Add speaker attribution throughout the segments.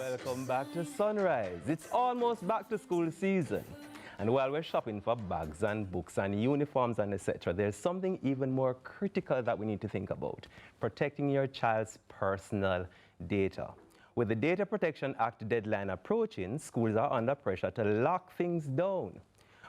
Speaker 1: Welcome back to Sunrise. It's almost back to school season. And while we're shopping for bags and books and uniforms and etc., there's something even more critical that we need to think about: protecting your child's personal data. With the Data Protection Act deadline approaching, schools are under pressure to lock things down.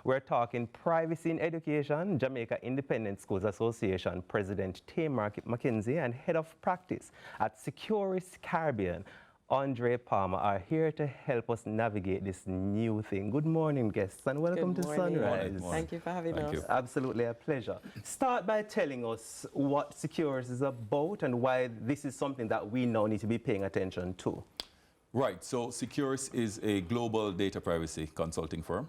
Speaker 1: We're talking privacy in education. Jamaica Independent Schools Association President Tami McKenzie and Head of Practice at Securys Caribbean, Andre Palmer, are here to help us navigate this new thing. Good morning, guests, and welcome to Sunrise.
Speaker 2: Thank you for having us.
Speaker 1: Absolutely a pleasure. Start by telling us what Securys is about and why this is something that we now need to be paying attention to.
Speaker 3: Right, so Securys is a global data privacy consulting firm.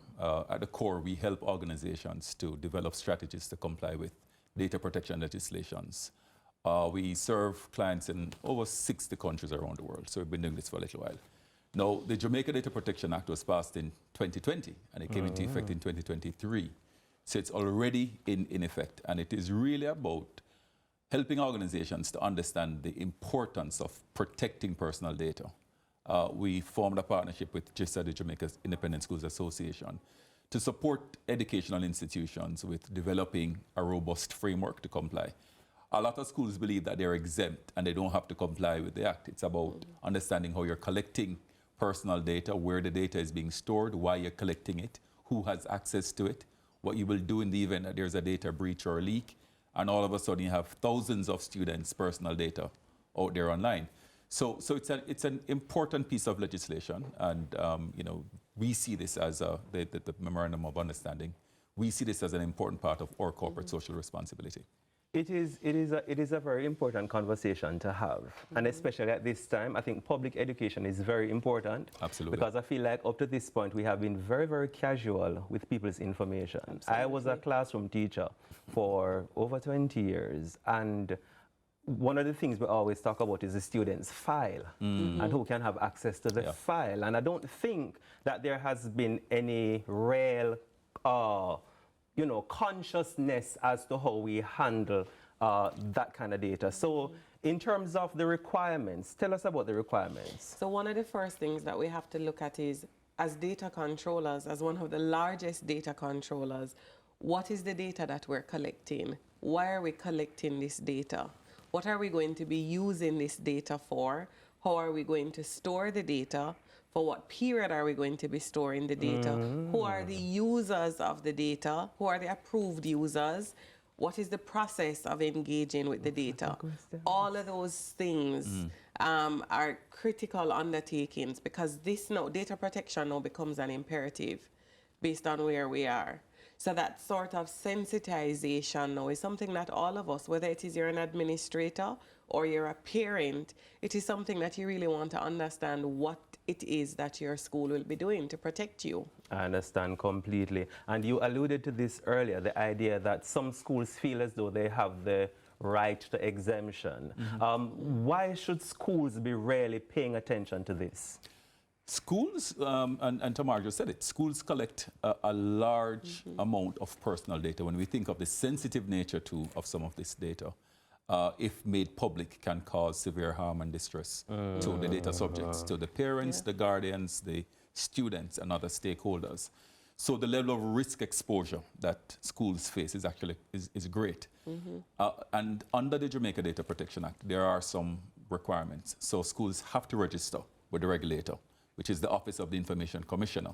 Speaker 3: At the core, we help organizations to develop strategies to comply with data protection legislations. We serve clients in over 60 countries around the world, so we've been doing this for a little while. Now, the Jamaica Data Protection Act was passed in 2020, and it came into effect in 2023. So it's already in effect, and it is really about helping organizations to understand the importance of protecting personal data. We formed a partnership with JISA, the Jamaica Independent Schools Association, to support educational institutions with developing a robust framework to comply. A lot of schools believe that they're exempt and they don't have to comply with the Act. It's about understanding how you're collecting personal data, where the data is being stored, why you're collecting it, who has access to it, what you will do in the event that there's a data breach or a leak, and all of a sudden you have thousands of students' personal data out there online. So it's an important piece of legislation, and you know, we see this as the Memorandum of Understanding. We see this as an important part of our corporate social responsibility.
Speaker 1: It is a very important conversation to have, and especially at this time, I think public education is very important.
Speaker 3: Absolutely.
Speaker 1: Because I feel like up to this point, we have been very, very casual with people's information. Absolutely. I was a classroom teacher for over 20 years, and one of the things we always talk about is the student's file and who can have access to the file. And I don't think that there has been any real consciousness as to how we handle that kind of data. So in terms of the requirements, tell us about the requirements.
Speaker 2: So one of the first things that we have to look at is, as data controllers, as one of the largest data controllers, what is the data that we're collecting? Why are we collecting this data? What are we going to be using this data for? How are we going to store the data? For what period are we going to be storing the data? Who are the users of the data? Who are the approved users? What is the process of engaging with the data? All of those things are critical undertakings, because this now, data protection now becomes an imperative based on where we are. So that sort of sensitization now is something that all of us, whether it is you're an administrator or you're a parent, it is something that you really want to understand what it is that your school will be doing to protect you.
Speaker 1: I understand completely. And you alluded to this earlier, the idea that some schools feel as though they have the right to exemption. Why should schools be really paying attention to this?
Speaker 3: Schools, and Tamar just said it, schools collect a large amount of personal data. When we think of the sensitive nature of some of this data, if made public, can cause severe harm and distress to the data subjects, to the parents, the guardians, the students, and other stakeholders. So the level of risk exposure that schools face is actually is great. And under the Jamaica Data Protection Act, there are some requirements. So schools have to register with the regulator, which is the Office of the Information Commissioner.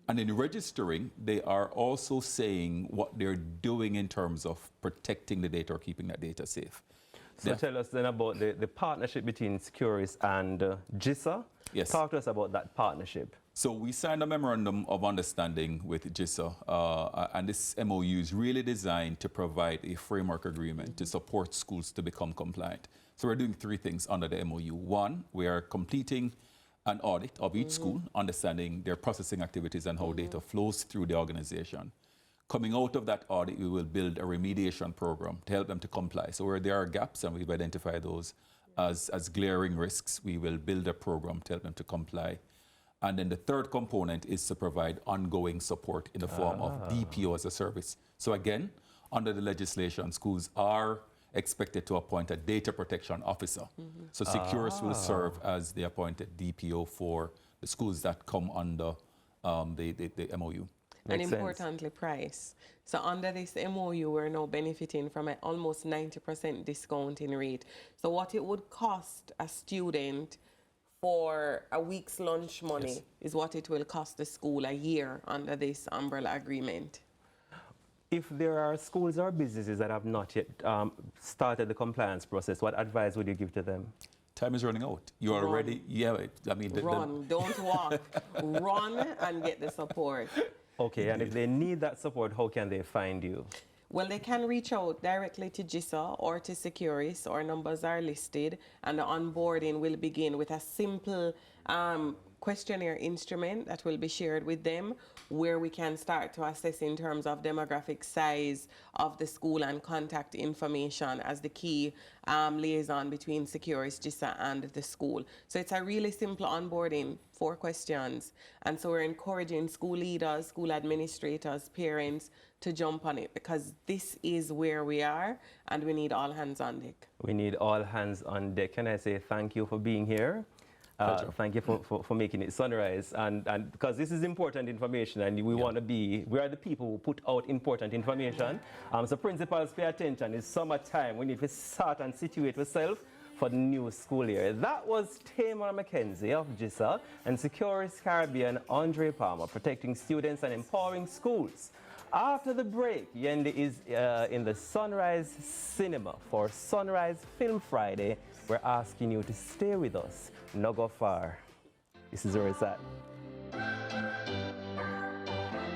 Speaker 3: And in registering, they are also saying what they're doing in terms of protecting the data or keeping that data safe.
Speaker 1: So tell us then about the partnership between Securys and JISA.
Speaker 3: Yes.
Speaker 1: Talk to us about that partnership.
Speaker 3: So we signed a Memorandum of Understanding with JISA, and this MOU is really designed to provide a framework agreement to support schools to become compliant. So we're doing three things under the MOU. One, we are completing an audit of each school, understanding their processing activities and how data flows through the organization. Coming out of that audit, we will build a remediation program to help them to comply. So where there are gaps, and we've identified those as glaring risks, we will build a program to help them to comply. And then the third component is to provide ongoing support in the form of DPO as a service. So again, under the legislation, schools are expected to appoint a data protection officer. So Securys will serve as the appointed DPO for the schools that come under the MOU.
Speaker 2: And
Speaker 1: Makes
Speaker 2: importantly, price. So under this MOU, we're now benefiting from an almost 90% discounting rate. So what it would cost a student for a week's lunch money is what it will cost the school a year under this umbrella agreement.
Speaker 1: If there are schools or businesses that have not yet started the compliance process, what advice would you give to them?
Speaker 3: Time is running out. You are already, I mean,
Speaker 2: Run, don't walk. Run and get the support.
Speaker 1: Okay, and if they need that support, how can they find you?
Speaker 2: Well, they can reach out directly to JISA or to Securys. Our numbers are listed, and the onboarding will begin with a simple questionnaire instrument that will be shared with them, where we can start to assess in terms of demographic size of the school and contact information as the key liaison between Securys, JISA, and the school. So it's a really simple onboarding, 4 questions. And so we're encouraging school leaders, school administrators, parents to jump on it, because this is where we are and we need all hands on deck.
Speaker 1: We need all hands on deck. Can I say thank you for being here? Thank you for making it Sunrise, and because this is important information, and we want to be, we are the people who put out important information. So principals, pay attention. It's summertime. We need to start and situate ourselves for the new school year. That was Tamar McKenzie of JISA and Securys Caribbean Andre Palmer, protecting students and empowering schools. After the break, Yendi is in the Sunrise Cinema for Sunrise Film Friday. We're asking you to stay with us. No go far. This is where it's at.